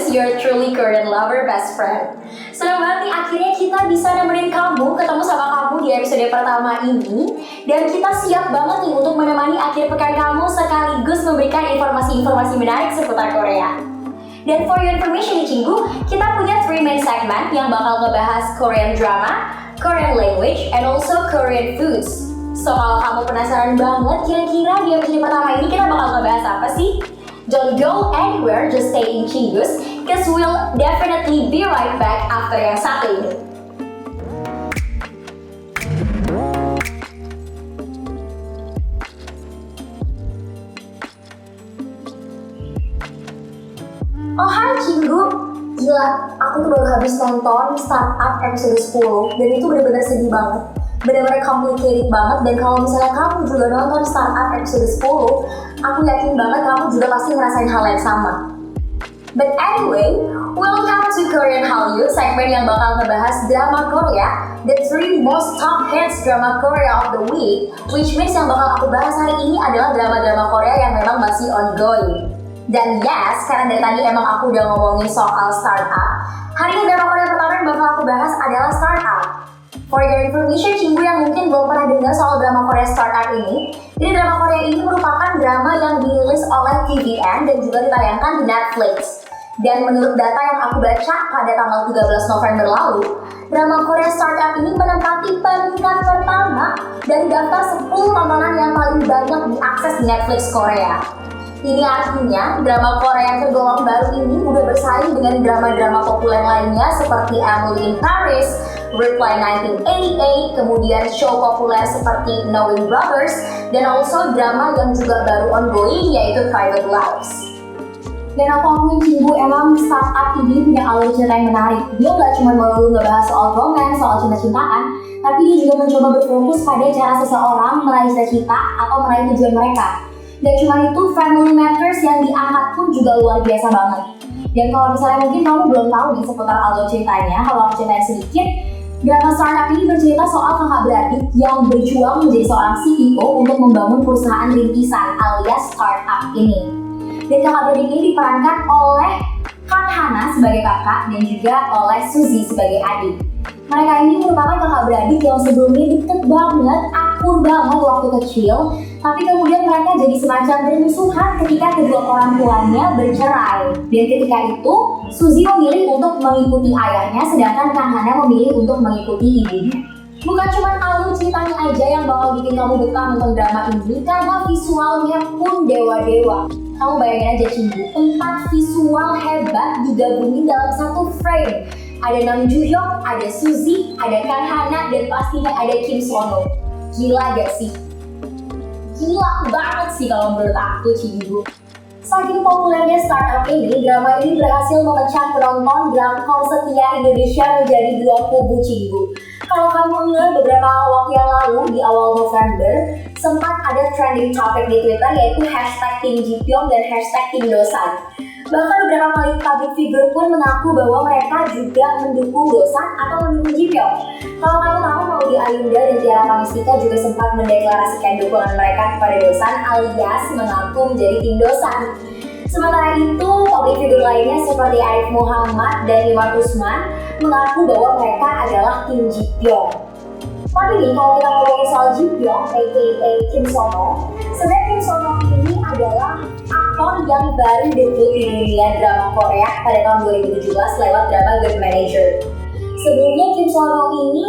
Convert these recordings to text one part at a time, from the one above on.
Chingus, your truly Korean lover best friend. Senang banget nih akhirnya kita bisa nemenin kamu, ketemu sama kamu di episode pertama ini. Dan kita siap banget nih untuk menemani akhir pekan kamu sekaligus memberikan informasi-informasi menarik seputar Korea. Dan for your information nih Cinggu, kita punya 3 main segment yang bakal ngebahas Korean drama, Korean language, and also Korean foods. So kalau kamu penasaran banget kira-kira di episode pertama ini kita bakal ngebahas apa sih? Don't go anywhere, just stay in Cinggus, cause we'll definitely be right back after yang satu ini. Oh hai Cinggu, gila, aku tuh baru habis nonton Startup episode 10 dan itu bener-bener sedih banget. Bener-bener complicated banget, dan kalau misalnya kamu juga nonton Startup episode 10, aku yakin banget kamu juga pasti ngerasain hal yang sama. But anyway, welcome to Korean Hallyu, segmen yang bakal ngebahas drama Korea, the 3 most top hits drama Korea of the week, which means yang bakal aku bahas hari ini adalah drama-drama Korea yang memang masih ongoing. Dan yes, karena dari tadi emang aku udah ngomongin soal startup, hari ini drama Korea pertama yang bakal aku bahas adalah Startup. For your information, Cinggu yang mungkin belum pernah dengar soal drama Korea Startup ini, jadi drama Korea ini merupakan drama yang dirilis oleh TVN dan juga ditayangkan di Netflix. Dan menurut data yang aku baca pada tanggal 13 November lalu, drama Korea Startup ini menempati peringkat pertama dari daftar 10 tontonan yang paling banyak diakses di Netflix Korea. Ini artinya drama Korea yang tergolong baru ini udah bersaing dengan drama-drama populer lainnya seperti Emily in Paris, Reply 1988, kemudian show populer seperti Knowing Brothers, dan also drama yang juga baru ongoing yaitu Private Lives. Dan aku akuin Cinggu emang Startup ini punya alur cerita yang menarik. Dia gak cuma melulu ngebahas soal romance, soal cinta-cintaan, tapi dia juga mencoba berfokus pada cara seseorang meraih cita-cita atau meraih tujuan mereka. Dan cuma itu, family matters yang diangkat pun juga luar biasa banget. Dan kalau misalnya mungkin kamu belum tahu nih seputar alur ceritanya, kalau aku ceritain sedikit, drama Startup ini bercerita soal kakak beradik yang berjuang menjadi seorang CEO untuk membangun perusahaan rintisan alias startup ini. Dan kakak beradik ini diperankan oleh Kang Hana sebagai kakak dan juga oleh Suzy sebagai adik. Mereka ini merupakan kakak beradik yang sebelumnya deket banget, akur banget waktu kecil, tapi kemudian mereka jadi semacam bermusuhan ketika kedua orang tuanya bercerai. Dan ketika itu, Suzy memilih untuk mengikuti ayahnya, sedangkan Kang Hana memilih untuk mengikuti ibunya. Bukan cuma alur ceritanya aja yang bakal bikin kamu betah nonton drama ini, karena visualnya pun dewa-dewa. Kamu bayangin aja Cinggu, 4 visual hebat digabungin dalam satu frame. Ada Nam Joo Hyuk, ada Suzy, ada Kang Hana, dan pastinya ada Kim Sono. Gila gak sih? Gila banget sih kalau menurut aku Cinggu. Saking populernya Startup ini, drama ini berhasil memecah penonton drakor setia Indonesia menjadi 2 kubu Cinggu. Kalau kamu ingat beberapa waktu yang lalu di awal November, sempat ada trending topic di Twitter yaitu #Team Jipyong dan #Team Dosan. Bahkan beberapa kali public figure pun mengaku bahwa mereka juga mendukung Dosan atau mendukung Jipyong. Kalau kamu tahu, Maudy Ayunda dan Tiara Pangestika juga sempat mendeklarasikan dukungan mereka kepada Dosan alias mengaku menjadi tim Dosan. Sementara itu, public figure lainnya seperti Arif Muhammad dan Iwan Usman mengaku bahwa mereka adalah tim Jipyong. Tapi nih, kalau kita ngomongin soal Jipyong, aka Kim Sono, sebenarnya Kim Sono ini adalah aktor yang baru debut di dunia drama Korea pada tahun 2017 lewat drama Good Manager. Sebelumnya Kim Sono ini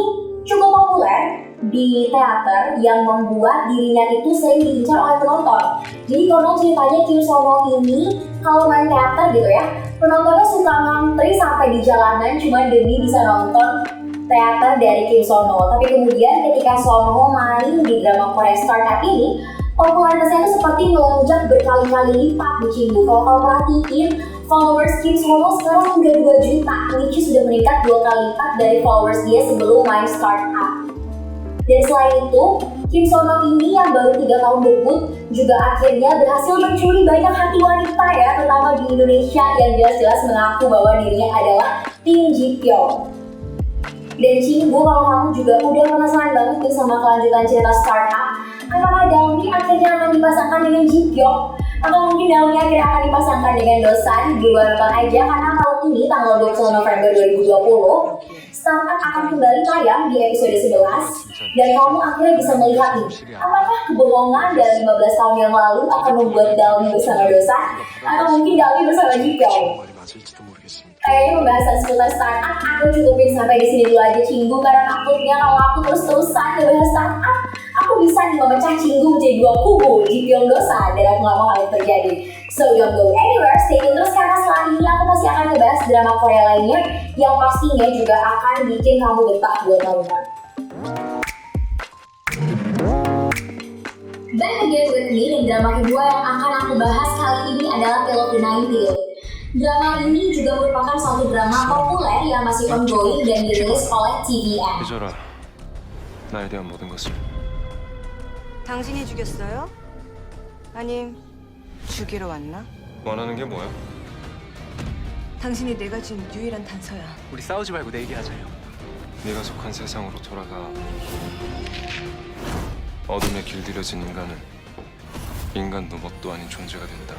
cukup populer di teater yang membuat dirinya itu sering diincar oleh penonton. Jadi konon ceritanya Kim Sono ini kalau main teater gitu ya, penontonnya suka ngantri sampai di jalanan cuma demi bisa nonton teater dari Kim Sono. Tapi kemudian ketika Sono main di drama Korea Startup ini, popularitasnya itu seperti melonjak berkali-kali lipat di Cinggu. Kalau kamu perhatiin, followers Kim Sono sekarang udah 2 juta, which is sudah meningkat 2 kali lipat dari followers dia sebelum main Startup. Dan selain itu, Kim Sono ini yang baru 3 tahun debut juga akhirnya berhasil mencuri banyak hati wanita ya, terutama di Indonesia yang jelas-jelas mengaku bahwa dirinya adalah tim Jipyong. Dan Cinggu, kalau kamu juga udah penasaran banget nih sama kelanjutan cerita Startup, apakah Dangmi akhirnya akan dipasangkan dengan Jipyong? Atau mungkin Dangmi akhirnya akan dipasangkan dengan Dosan? Di luar nonton aja, karena kalau ini, tanggal 20 November 2020, Startup akan kembali tayang di episode 11 dan kamu akhirnya bisa melihat nih, apakah kebohongan dari 15 tahun yang lalu akan membuat Dalmi bersama Dosa atau mungkin Dalmi bersama Jipyong. Kayaknya pembahasan seputar startup aku cukupin sampai di sini dulu aja Cinggu, karena takutnya kalau aku terus-terusan ngebahas startup aku bisa nih memecah Cinggu menjadi dua kubu, Jipyong Dosa, dan aku gak mau hal itu terjadi. So don't go anywhere, stay tune terus karena setelah ini aku pasti akan ngebahas drama Korea lainnya yang pastinya juga akan bikin kamu betah buat nonton. Back again with me, dan drama kedua yang akan aku bahas kali ini adalah Tale of the Nine-Tailed. Drama ini juga merupakan suatu drama populer yang masih ongoing dan dirilis oleh TVN. 잊어라. 나에 대한 모든 것을. 당신이 죽였어요? 아님 죽이러 왔나? 원하는 게 뭐야? 당신이 내가 준 유일한 단서야. 우리 싸우지 말고 내기하자요. 네가 속한 세상으로 돌아가. 어둠에 길들여진 인간은 인간도 뭣도 아닌 존재가 된다.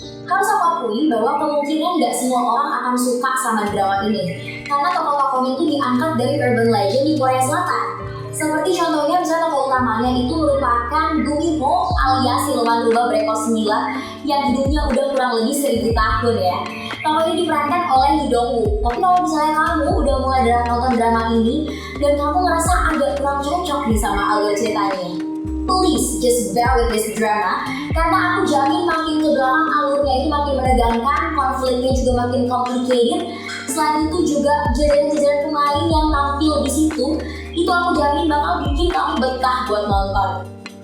Harus aku akui bahwa kemungkinan nggak semua orang akan suka sama drama ini karena tokoh-tokohnya itu diangkat dari urban legend di Korea Selatan. Seperti contohnya misalnya tokoh utamanya itu merupakan Gu Min-ho alias siluman rubah berekor 9 yang hidupnya udah kurang lebih 1000 tahun ya. Tokoh ini diperankan oleh Lee Dong-wook. Tapi kalau misalnya kamu udah mulai nonton drama ini dan kamu ngerasa agak kurang cocok nih sama alur ceritanya, please just bear with this drama karena aku jamin makin ke belakang alurnya itu makin menegangkan, konfliknya juga makin complicated. Selain itu juga jajaran-jajaran pemain yang tampil di situ itu aku jamin bakal bikin kamu betah buat nonton.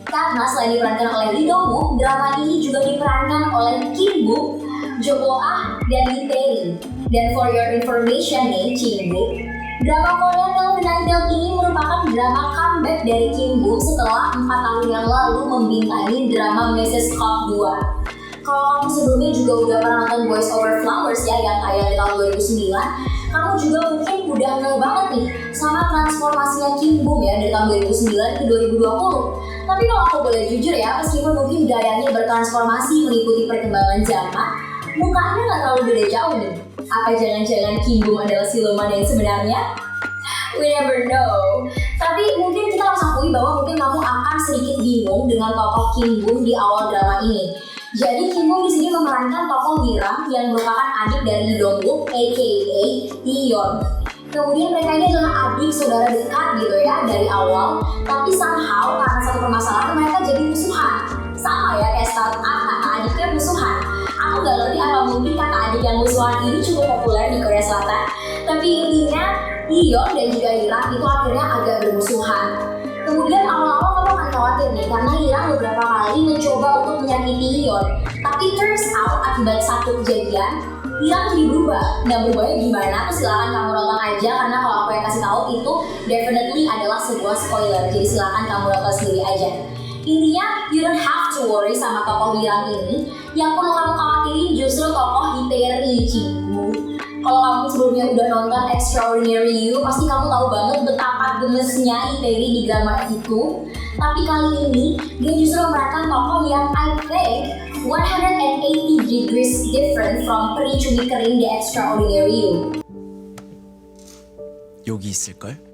Karena selain diperankan oleh Lee Dong-wook, drama ini juga diperankan oleh Kim Bok, Jo Bo-ah, dan Lee Tae-ri. Dan for your information nih, Kim Bok, drama Korea Tale of the Nine-Tailed ini merupakan drama comeback dari Kim Bok setelah 4 tahun yang lalu membintangi drama Mrs. Cop 2. Kalau kamu sebelumnya juga udah pernah nonton Boys Over Flowers ya yang tayang di tahun 2009, kamu juga mungkin udah ngeh banget nih sama transformasinya Kim Bok ya dari tahun 2009 ke 2020. Tapi kalau aku boleh jujur ya, meskipun mungkin gayanya bertransformasi mengikuti perkembangan zaman, mukanya nggak terlalu beda jauh nih. Apa jangan-jangan Kim Bok adalah siluman yang sebenarnya? We never know. Tapi mungkin kita harus akui bahwa mungkin kamu akan sedikit bingung dengan tokoh Kim Bok di awal drama ini. Jadi Kim Bok di sini memerankan tokoh Mirang yang merupakan adik dari Lee Dong-wook aka Hee-yeon. Kemudian mereka ini adalah adik saudara dekat gitu ya dari awal, tapi somehow karena satu permasalahan mereka jadi musuhan. Sama ya kayak startup kakak adiknya musuhan. Aku gak ngerti apa mungkin kakak adik yang musuhan ini cukup populer di Korea Selatan. Tapi intinya Hee-yeon dan juga Irang itu akhirnya agak bermusuhan. Kemudian awal-awal kamu akan khawatir nih karena Irang beberapa kali mencoba untuk menyakiti Hee-yeon. Tapi turns out akibat satu kejadian Irang jadi berubah. Nah berubahnya gimana? Tuh silakan kamu nonton aja karena kalau aku yang kasih tahu itu definitely adalah sebuah spoiler. Jadi silakan kamu nonton sendiri aja. Intinya you don't have to worry sama tokoh Irang ini. Yang perlu kamu khawatirin justru tokoh Lee Tae-ri. Kalau kamu sebelumnya udah nonton Extraordinary You, pasti kamu tahu banget betapa gemesnya Lee Tae-ri di drama itu. Tapi kali ini dia justru memerankan tokoh yang I think 180 degrees different from Pri Chumi Kering di Extraordinary You. 여기 있을걸?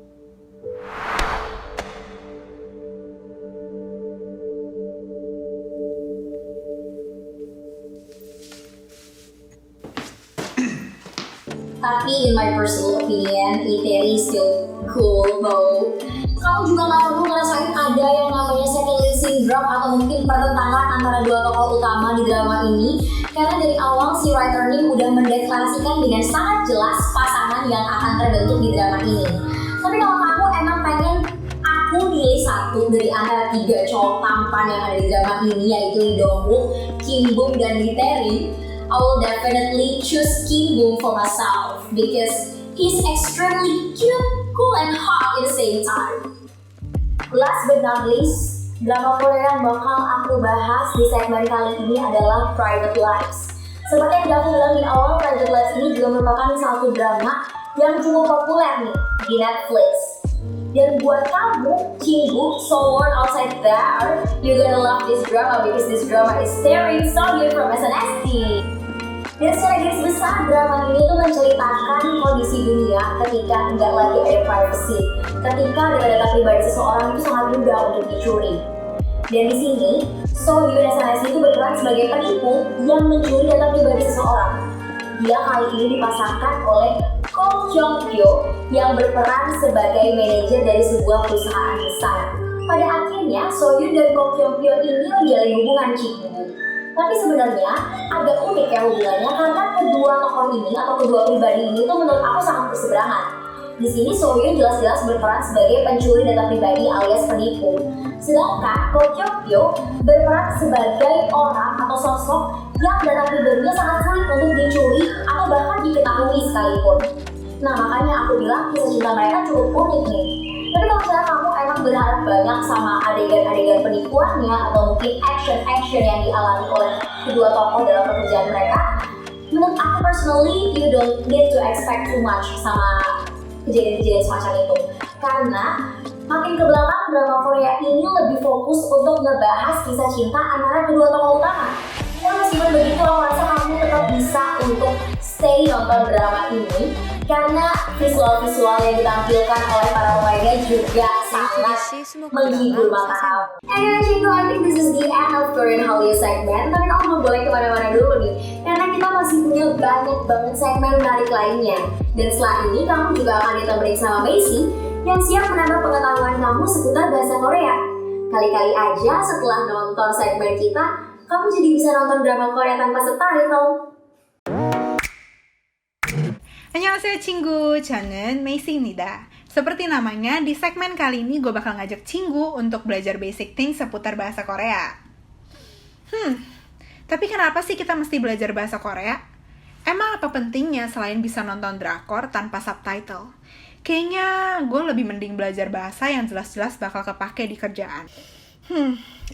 Tapi in my personal opinion, Lee Tae-ri still cool though. Kamu juga gak perlu ngerasain ada yang namanya second syndrome atau mungkin pertentangan antara dua tokoh utama di drama ini. Karena dari awal si writer Nim udah mendeklarasikan dengan sangat jelas pasangan yang akan terbentuk di drama ini. Tapi kalau kamu emang pengen aku nilai satu dari antara 3 cowok tampan yang ada di drama ini, yaitu Lee Dong-wook, Kim Bok, dan Lee Tae-ri, I will definitely choose Kim Bok for myself because he's extremely cute, cool, and hot at the same time. Last but not least, drama Korea yang bakal aku bahas di segmen kali ini adalah Private Lives. Seperti yang aku bilang di awal, Private Lives ini juga merupakan satu drama yang cukup populer nih di Netflix. Dan buat kamu, Kim Bok, someone outside there, you're gonna love this drama because this drama is starring Song Yoon from SNSD. Dan secara garis besar, drama ini tuh menceritakan kondisi dunia ketika nggak lagi ada privacy, ketika data pribadi seseorang itu sangat mudah untuk dicuri. Dan di sini, So Hyun SNSD itu berperan sebagai penipu yang mencuri data pribadi seseorang. Dia kali ini dipasangkan oleh Ko Kyung Pyo yang berperan sebagai manajer dari sebuah perusahaan besar. Pada akhirnya, So Hyun dan Ko Kyung Pyo ini menjalin hubungan cipu. Tapi sebenarnya agak unik ya hubungannya karena kedua tokoh ini atau kedua pribadi ini tuh menurut aku sangat berseberangan. Di sini So Hyun jelas-jelas berperan sebagai pencuri data pribadi alias penipu. Sedangkan Ko Kyung Pyo berperan sebagai orang atau sosok yang data pribadinya sangat sulit untuk dicuri atau bahkan diketahui sekalipun. Nah makanya aku bilang kisah cinta mereka cukup unik nih. Tapi kalau misalnya kamu emang berharap banyak sama adegan-adegan penipuannya atau mungkin action-action yang dialami oleh kedua tokoh dalam pekerjaan mereka, menurut aku personally you don't need to expect too much sama kejadian-kejadian semacam itu. Karena makin ke belakang drama Korea ini lebih fokus untuk ngebahas kisah cinta antara kedua tokoh utama. Dan meskipun begitu aku rasa kamu tetap bisa untuk stay nonton drama ini karena visual-visual yang ditampilkan oleh para pemainnya juga sangat menghibur mata kamu. Anyway, Cinggu, I think this is the end of Korean Hallyu segment. Tapi kamu belum boleh kemana-mana dulu nih, karena kita masih punya banyak banget segmen menarik lainnya. Dan setelah ini kamu juga akan ditemenin sama Macy yang siap menambah pengetahuan kamu seputar bahasa Korea. Kali-kali aja setelah nonton segmen kita, kamu jadi bisa nonton drama Korea tanpa subtitle. 안녕하세요 친구, 저는 메이시입니다. Seperti namanya, di segmen kali ini gue bakal ngajak Cinggu untuk belajar basic things seputar bahasa Korea. Tapi kenapa sih kita mesti belajar bahasa Korea? Emang apa pentingnya selain bisa nonton drakor tanpa subtitle? Kayaknya gue lebih mending belajar bahasa yang jelas-jelas bakal kepake di kerjaan.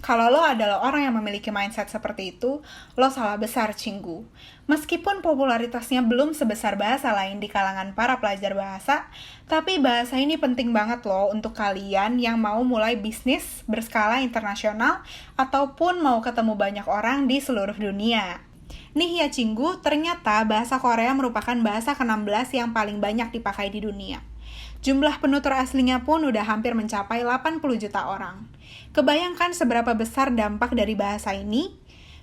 Kalau lo adalah orang yang memiliki mindset seperti itu, lo salah besar, Cinggu. Meskipun popularitasnya belum sebesar bahasa lain di kalangan para pelajar bahasa, tapi bahasa ini penting banget loh untuk kalian yang mau mulai bisnis berskala internasional ataupun mau ketemu banyak orang di seluruh dunia. Nih ya Cinggu, ternyata bahasa Korea merupakan bahasa ke-16 yang paling banyak dipakai di dunia. Jumlah penutur aslinya pun udah hampir mencapai 80 juta orang. Kebayangkan seberapa besar dampak dari bahasa ini?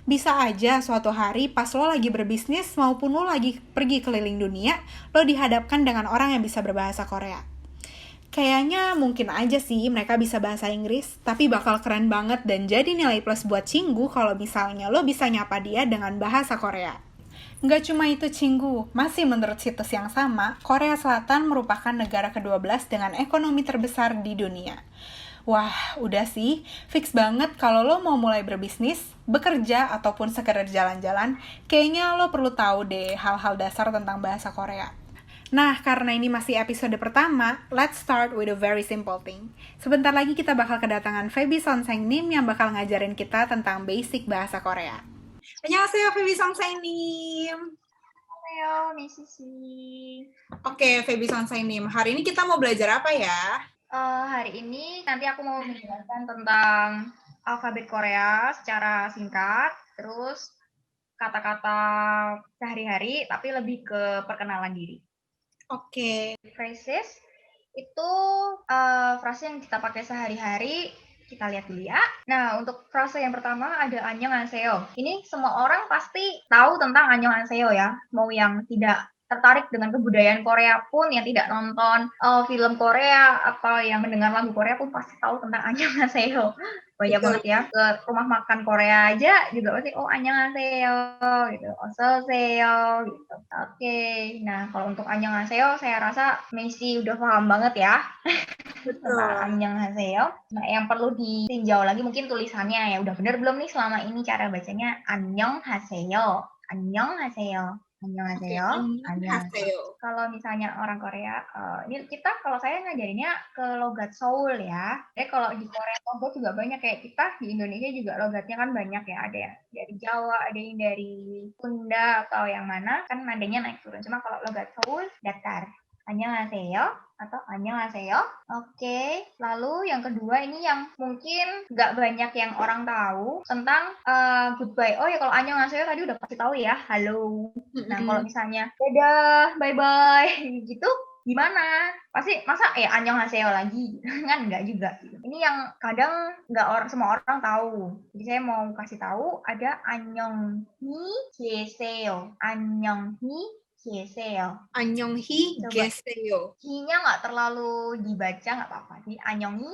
Bisa aja suatu hari pas lo lagi berbisnis maupun lo lagi pergi keliling dunia, lo dihadapkan dengan orang yang bisa berbahasa Korea. Kayaknya mungkin aja sih mereka bisa bahasa Inggris, tapi bakal keren banget dan jadi nilai plus buat Cinggu kalau misalnya lo bisa nyapa dia dengan bahasa Korea. Nggak cuma itu Cinggu, masih menurut situs yang sama, Korea Selatan merupakan negara ke-12 dengan ekonomi terbesar di dunia. Wah, udah sih, fix banget kalau lo mau mulai berbisnis, bekerja, ataupun sekedar jalan-jalan, kayaknya lo perlu tahu deh hal-hal dasar tentang bahasa Korea. Nah, karena ini masih episode pertama, let's start with a very simple thing. Sebentar lagi kita bakal kedatangan Feby Sonsengnim yang bakal ngajarin kita tentang basic bahasa Korea. 안녕하세요, Feby Sonsengnim. Halo, Misisi. Oke, Feby Sonsengnim. Hari ini kita mau belajar apa ya? Hari ini nanti aku mau menjelaskan tentang alfabet Korea secara singkat, terus kata-kata sehari-hari, tapi lebih ke perkenalan diri. Oke. Phrases itu frase yang kita pakai sehari-hari. Kita lihat dulu ya. Nah, untuk frase yang pertama ada annyeonghaseyo. Ini semua orang pasti tahu tentang annyeonghaseyo ya. Mau yang tidak tertarik dengan kebudayaan Korea pun, yang tidak nonton film Korea atau yang mendengar lagu Korea pun pasti tahu tentang annyeonghaseyo. Banyak banget ya. Ke rumah makan Korea aja juga pasti annyeonghaseyo gitu. Oseoseyo gitu. Oke. Nah, kalau untuk annyeonghaseyo saya rasa Messi udah paham banget ya. Tentang annyeonghaseyo. Nah, yang perlu ditinjau lagi mungkin tulisannya ya. Udah bener belum nih selama ini cara bacanya annyeonghaseyo. Annyeonghaseyo. Annyeonghaseyo. Annyeonghaseyo. Kalau misalnya orang Korea, ini kita kalau saya ngajarinnya ke logat Seoul ya. Kalau di Korea logat juga banyak kayak kita di Indonesia juga logatnya kan banyak ya. Ada yang dari Jawa, ada yang dari Sunda atau yang mana kan nadanya naik turun. Cuma kalau logat Seoul datar. annyeonghaseyo atau annyeonghaseyo. Oke, lalu yang kedua ini yang mungkin nggak banyak yang orang tahu tentang goodbye. Oh ya, kalau annyeonghaseyo tadi udah pasti tahu ya, halo. Nah, kalau misalnya dadah, bye-bye gitu, gimana? Pasti masa ya annyeonghaseyo lagi? Kan enggak juga. Ini yang kadang nggak semua orang tahu. Jadi saya mau kasih tahu ada annyeonghi keseyo. Annyeonghi keseyo. Annyeonghi Coba. geseyo. Hi-nya nggak terlalu dibaca, nggak apa-apa. Jadi annyeonghi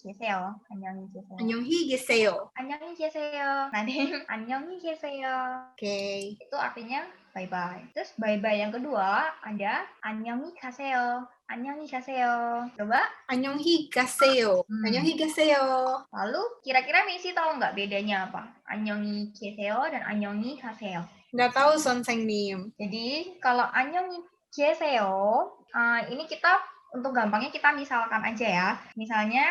keseyo. Annyeonghi keseyo. Annyeonghi geseyo. Annyeonghi keseyo. Nanti annyeonghi keseyo. Oke. Itu artinya bye-bye. Terus bye-bye yang kedua ada annyeonghi gaseyo. Annyeonghi gaseyo. Coba. Annyeonghi gaseyo. Annyeonghi gaseyo. Lalu kira-kira Messi tahu nggak bedanya apa? Annyeonghi gaseyo dan annyeonghi gaseyo. Nggak tahu Sonsengnim. Jadi kalau annyeonghi gaseyo, ini kita untuk gampangnya kita misalkan aja ya. Misalnya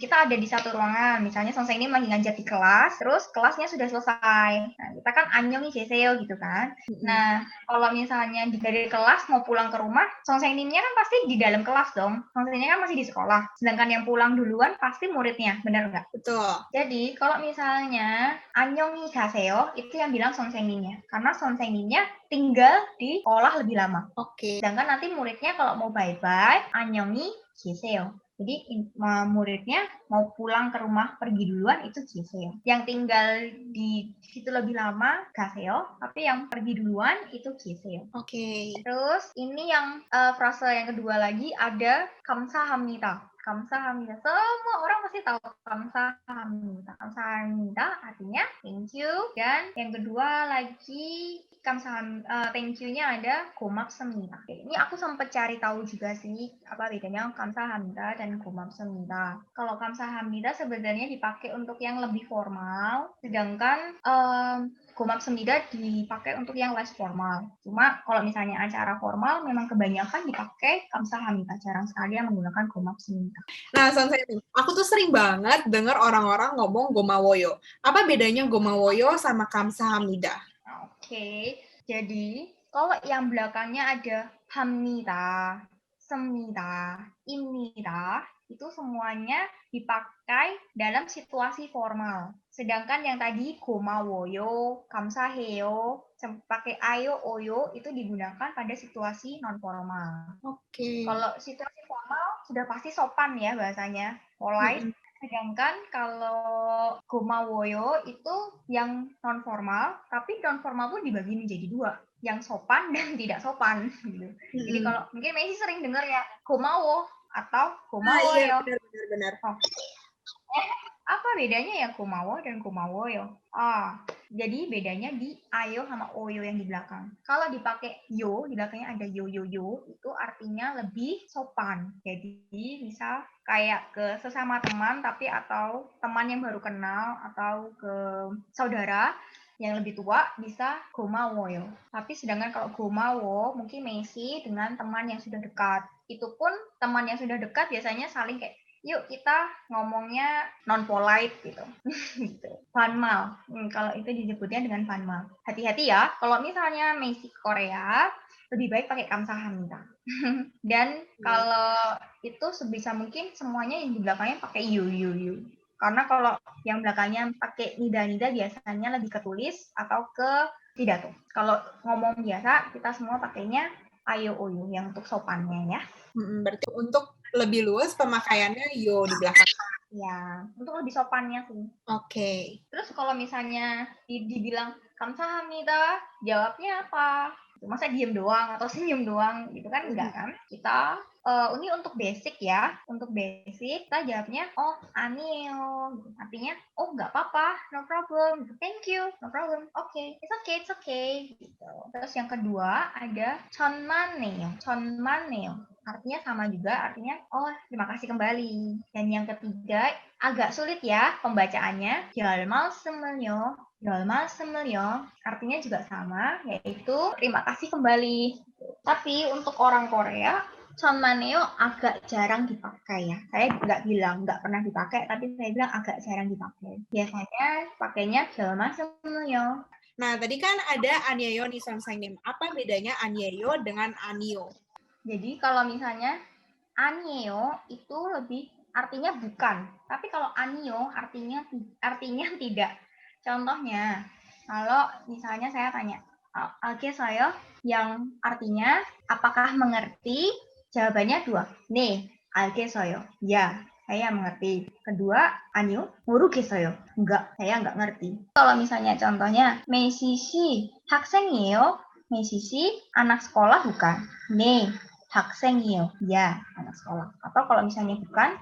kita ada di satu ruangan, misalnya Sonseng ini lagi ngajar di kelas, terus kelasnya sudah selesai. Nah, kita kan annyeonghi gaseyo gitu kan. Nah, kalau misalnya dari kelas mau pulang ke rumah, Sonseng ini kan pasti di dalam kelas dong. Sonseng ini kan masih di sekolah. Sedangkan yang pulang duluan pasti muridnya, benar nggak? Betul. Jadi, kalau misalnya annyeonghi gaseyo, itu yang bilang Sonseng-nya. Karena Sonseng-nya tinggal di sekolah lebih lama. Oke. Sedangkan nanti muridnya kalau mau bye-bye, annyeonghi gaseyo. Jadi muridnya mau pulang ke rumah pergi duluan itu gaseyo. Yang tinggal di situ lebih lama gaseyo, tapi yang pergi duluan itu gaseyo. Oke. Terus ini yang frase yang kedua lagi ada 감사합니다. 감사합니다. Semua orang pasti tahu 감사합니다. 감사합니다 artinya thank you. Dan yang kedua lagi thank you-nya ada 고맙습니다. Ini aku sempat cari tahu juga sih apa bedanya 감사합니다 dan 고맙습니다. Kalau 감사합니다 sebenarnya dipakai untuk yang lebih formal, sedangkan 고맙습니다 dipakai untuk yang less formal. Cuma kalau misalnya acara formal memang kebanyakan dipakai 감사합니다. Jarang sekali yang menggunakan 고맙습니다. Nah, Sonsengnim, aku tuh sering banget dengar orang-orang ngomong gomawoyo. Apa bedanya gomawoyo sama 감사합니다? Oke, jadi kalau yang belakangnya ada 합니다, 습니다, 입니다, itu semuanya dipakai dalam situasi formal. Sedangkan yang tadi gomawoyo, 감사해요, pakai ayo, oyo, itu digunakan pada situasi non formal. Oke. Kalau situasi formal sudah pasti sopan ya bahasanya, polite. Sedangkan kalau gomawoyo itu yang non formal, tapi non formal pun dibagi menjadi dua, yang sopan dan tidak sopan gitu. Jadi kalau mungkin Messi sering dengar ya gomawo atau gomawoyo. Iya, benar. Apa bedanya ya gomawo dan gomawoyo? Jadi bedanya di ayo sama oyo yang di belakang. Kalau dipakai yo, di belakangnya ada yo, itu artinya lebih sopan. Jadi bisa kayak ke sesama teman, tapi atau teman yang baru kenal, atau ke saudara yang lebih tua, bisa gomawoyo. Tapi sedangkan kalau gomawo, mungkin Messi dengan teman yang sudah dekat. Itu pun teman yang sudah dekat biasanya saling kayak, yuk kita ngomongnya non polite gitu. Gitu. Banmal. Kalau itu disebutnya dengan banmal. Hati-hati ya, kalau misalnya Messi Korea lebih baik pakai 감사합니다. Dan kalau itu sebisa mungkin semuanya yang di belakangnya pakai you. Karena kalau yang belakangnya pakai nida biasanya lebih ke tulis atau ke pidato. Kalau ngomong biasa kita semua pakainya ayo oyo yang untuk sopannya ya. Berarti untuk lebih luas pemakaiannya yo di belakang. Ya, untuk lebih sopannya sih. Oke. Terus kalau misalnya dibilang 감사합니다, jawabnya apa? Masa diem doang atau senyum doang gitu kan? Enggak kan? Kita ini untuk basic ya. Untuk basic kita jawabnya 아니에요. Artinya nggak apa-apa, no problem. Thank you, no problem. Okay, it's okay. Gitu. Terus yang kedua ada 천만에요. Artinya sama juga, artinya terima kasih kembali. Dan yang ketiga agak sulit ya pembacaannya. 별말씀을요. Artinya juga sama, yaitu terima kasih kembali. Tapi untuk orang Korea, 천만에요 agak jarang dipakai ya. Saya nggak pernah dipakai, tapi saya bilang agak jarang dipakai. Biasanya pakainya 별말씀을요. Nah, tadi kan ada 안녕요 nih Sonsengnim. Apa bedanya 안녕요 dengan 안요? Jadi kalau misalnya 아니에요 itu lebih artinya bukan. Tapi kalau 아니요 artinya tidak. Contohnya, kalau misalnya saya tanya, 알겠어요? Yang artinya apakah mengerti? Jawabannya dua. 네, 알겠어요. Ya, saya mengerti. Kedua, 아니요, 모르겠어요. Enggak, saya enggak ngerti. Kalau misalnya contohnya, 메이시 씨 학생이에요? 메이시 씨 anak sekolah bukan? 네, 학생이에요. Ya, anak sekolah. Atau kalau misalnya bukan,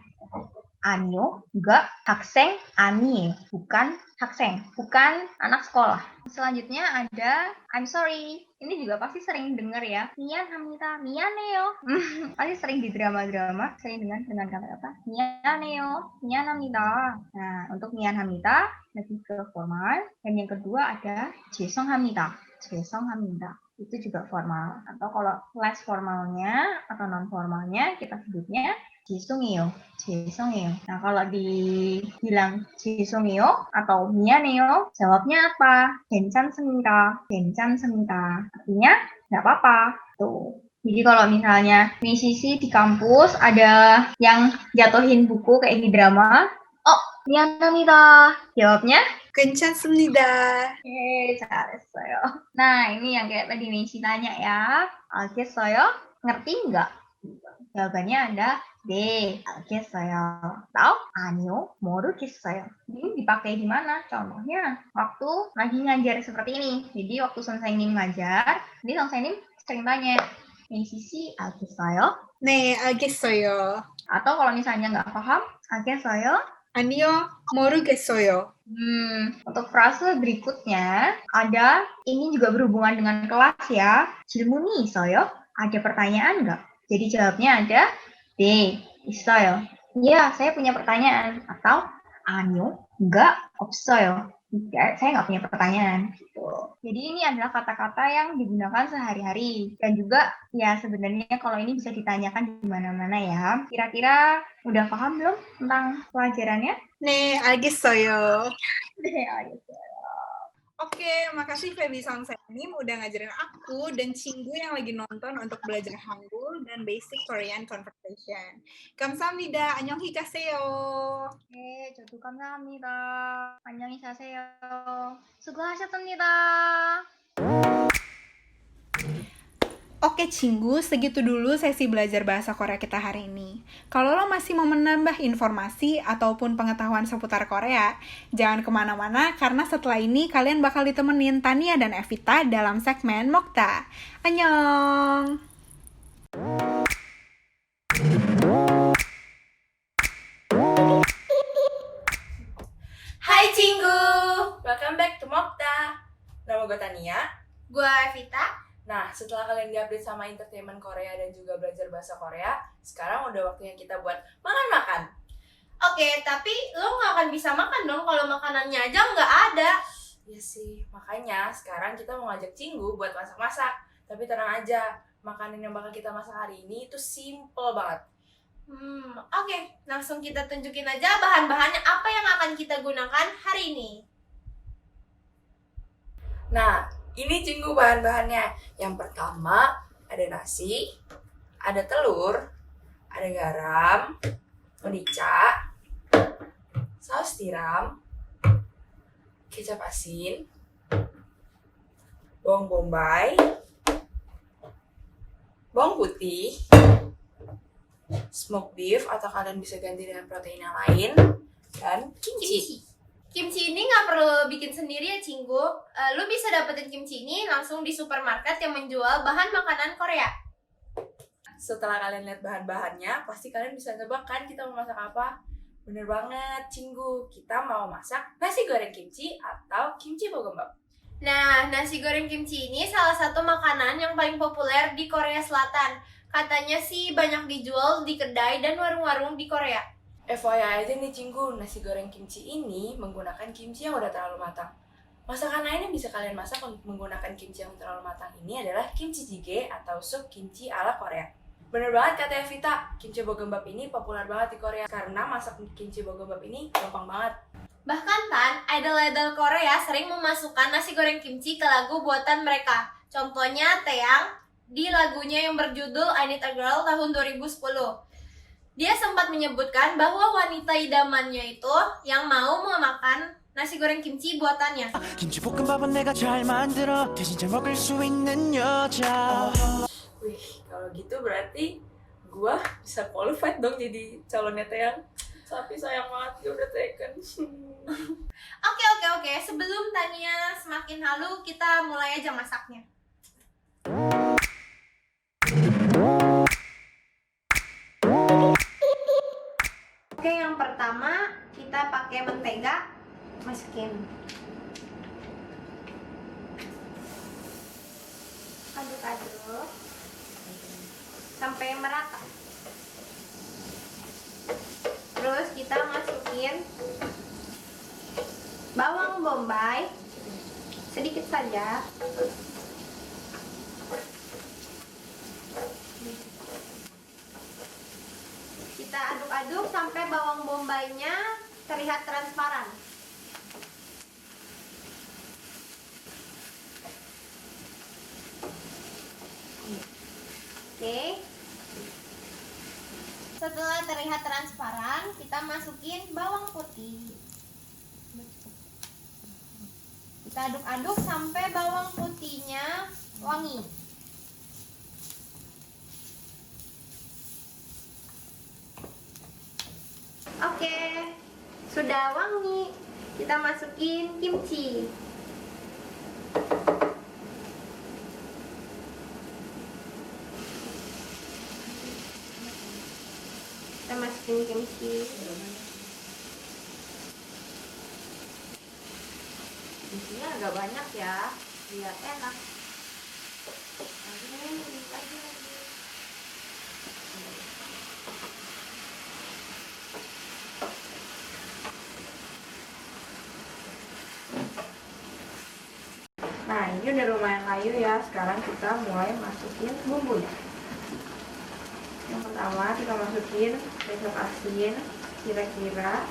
아니요, enggak, 학생 아니에요. Bukan 학생, bukan anak sekolah. Selanjutnya ada I'm sorry. Ini juga pasti sering dengar ya. 미안합니다. 미안해요. Pasti sering di drama-drama sering dengan kata-kata 미안해요. 미안합니다. Nah, untuk 미안합니다 lebih ke formal. Dan yang kedua ada 죄송합니다. 죄송합니다. Itu juga formal. Atau kalau less formalnya atau non formalnya kita sebutnya 죄송해요. 죄송해요. Nah, kalau dibilang 죄송해요 atau 미안해요, jawabnya apa? 괜찮습니다. 괜찮습니다. Artinya nggak apa-apa. Tuh. Jadi kalau misalnya musisi di kampus ada yang jatuhin buku kayak di drama, oh, 미안합니다. Jawabnya 괜찮습니다. 잘했어요. Nah, ini yang kayak tadi Messi tanya ya. 알겠어요? Ngerti nggak? Jawabannya ada 네, 알겠어요. Atau 아니요, 모르겠어요. Ini dipakai di mana? Contohnya, waktu lagi ngajar seperti ini. Jadi waktu 선생님 ngajar, jadi 선생님 sering tanya, Messi 알겠어요? 네, 알겠어요. Atau kalau misalnya nggak paham, 알겠어요? 아니요, 모르겠어요. Untuk frase berikutnya ada, ini juga berhubungan dengan kelas ya. 질문이 있어요? Ada pertanyaan nggak? Jadi jawabnya ada 네, 있어요. Iya, saya punya pertanyaan. Atau 아니요, enggak, 없어요. Enggak, saya nggak punya pertanyaan. Gitu. Jadi ini adalah kata-kata yang digunakan sehari-hari. Dan juga ya sebenarnya kalau ini bisa ditanyakan di mana-mana ya. Kira-kira udah paham belum tentang pelajarannya? 네, 알겠어요. 알겠어요. Oke, makasih Feby Songsenim udah ngajarin aku dan Cinggu yang lagi nonton untuk belajar Hangul dan Basic Korean Conversation. 감사합니다. 안녕히 가세요. 네, 저도 감사합니다. 안녕히 가세요. 수고하셨습니다. Oke Cinggu, segitu dulu sesi belajar bahasa Korea kita hari ini. Kalau lo masih mau menambah informasi ataupun pengetahuan seputar Korea, jangan kemana-mana karena setelah ini kalian bakal ditemenin Tania dan Evita dalam segmen Mokta. Annyeong! Hai Cinggu, welcome back to Mokta. Nama gue Tania. Gue Evita. Nah, setelah kalian di-update sama entertainment Korea dan juga belajar bahasa Korea, sekarang udah waktunya kita buat makan-makan. Oke, tapi lo nggak akan bisa makan dong kalau makanannya aja nggak ada. Iya sih, makanya sekarang kita mau ngajak Cinggu buat masak-masak. Tapi tenang aja, makanan yang bakal kita masak hari ini itu simple banget. Oke, langsung kita tunjukin aja bahan-bahannya apa yang akan kita gunakan hari ini. Nah, ini Cinggu bahan-bahannya. Yang pertama, ada nasi, ada telur, ada garam, merica, saus tiram, kecap asin, bawang bombay, bawang putih, smoked beef atau kalian bisa ganti dengan protein yang lain, dan kimchi. Kimchi ini nggak perlu bikin sendiri ya Cinggu. Lu bisa dapetin kimchi ini langsung di supermarket yang menjual bahan makanan Korea. Setelah kalian lihat bahan-bahannya, pasti kalian bisa nebak kan kita mau masak apa? Bener banget, Cinggu. Kita mau masak nasi goreng kimchi atau kimchi bogombap. Nah, nasi goreng kimchi ini salah satu makanan yang paling populer di Korea Selatan. Katanya sih banyak dijual di kedai dan warung-warung di Korea. FYI aja nih Cinggu, nasi goreng kimchi ini menggunakan kimchi yang udah terlalu matang. Masakan lain yang bisa kalian masak untuk menggunakan kimchi yang terlalu matang ini adalah kimchi jjigae atau sup kimchi ala Korea. Bener banget kata Evita, kimchi bogombap ini populer banget di Korea karena masak kimchi bogombap ini gampang banget. Bahkan Tan, idol-idol Korea sering memasukkan nasi goreng kimchi ke lagu buatan mereka. Contohnya Taeyang di lagunya yang berjudul I Need a Girl tahun 2010. Dia sempat menyebutkan bahwa wanita idamannya itu yang mau memakan nasi goreng kimchi buatannya. 김치볶음밥은 내가 잘 만들어 대신 잘 먹을 수 있는 여자. Wih, kalau gitu berarti gua bisa qualified dong jadi calonnya Teang. Tapi sayang banget dia udah taken. Oke. Sebelum Tania semakin halu, kita mulai aja masaknya. Oke, yang pertama kita pakai mentega, masukin. Aduk-aduk sampai merata. Terus kita masukin bawang bombay sedikit saja. Kita aduk-aduk sampai bawang bombaynya terlihat transparan. Oke. Setelah terlihat transparan, kita masukin bawang putih. Kita aduk-aduk sampai bawang putihnya wangi. Oke, sudah wangi. Kita masukin kimchi. Kita masukin kimchi. Kimchinya agak banyak ya, biar enak. Lagi. Nah, ini udah lumayan layu ya. Sekarang kita mulai masukin bumbunya. Yang pertama kita masukin kecap asin kira-kira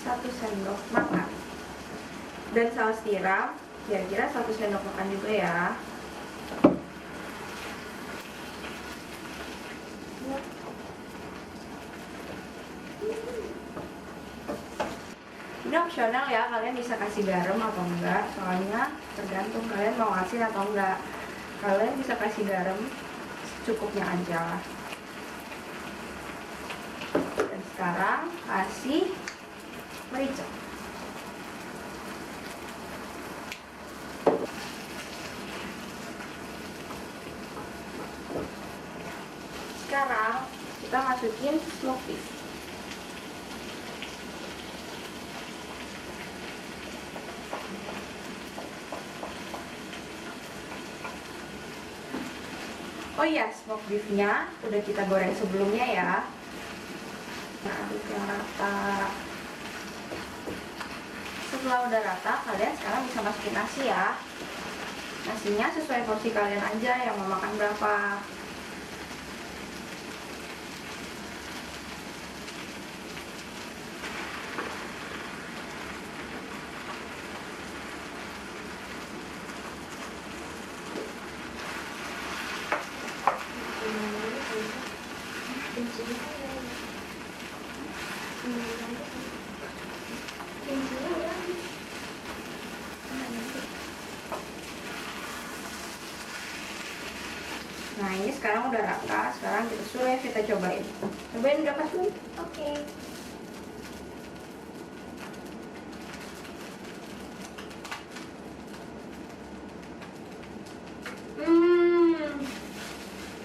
1 sendok makan. Dan saus tiram kira-kira 1 sendok makan juga ya. Ini opsional ya, kalian bisa kasih garam atau enggak, soalnya tergantung kalian mau asin atau enggak. Kalian bisa kasih garam secukupnya aja. Dan sekarang kasih merica. Sekarang kita masukin smoked beef. Oh iya, smoked beef-nya udah kita goreng sebelumnya ya. Nah, aduk yang rata. Setelah udah rata, kalian sekarang bisa masukin nasi ya. Nasinya sesuai porsi kalian aja yang mau makan berapa. Nah, ini sekarang udah rata. Sekarang kita suruh ya, kita cobain. Cobain udah pas belum? Oke.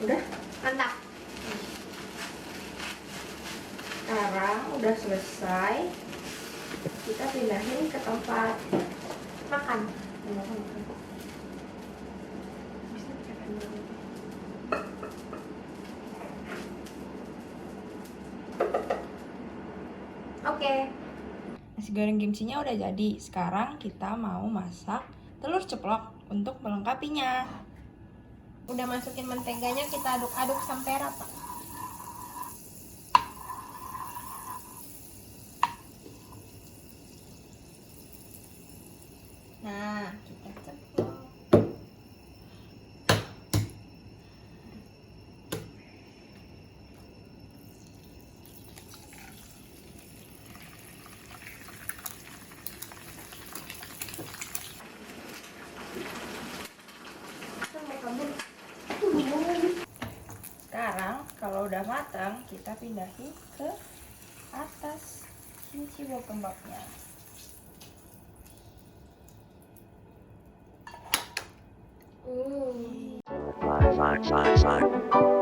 Udah? Mantap. Sekarang udah selesai. Kita pindahin ke tempat Makan. makan. Oke. Nasi goreng kimchinya udah jadi. Sekarang kita mau masak telur ceplok untuk melengkapinya. Udah masukin menteganya, kita aduk-aduk sampai rata. Nah, kita ceplok. udah matang, kita pindahin ke atas kimchi bokkeumbapnya. Bye.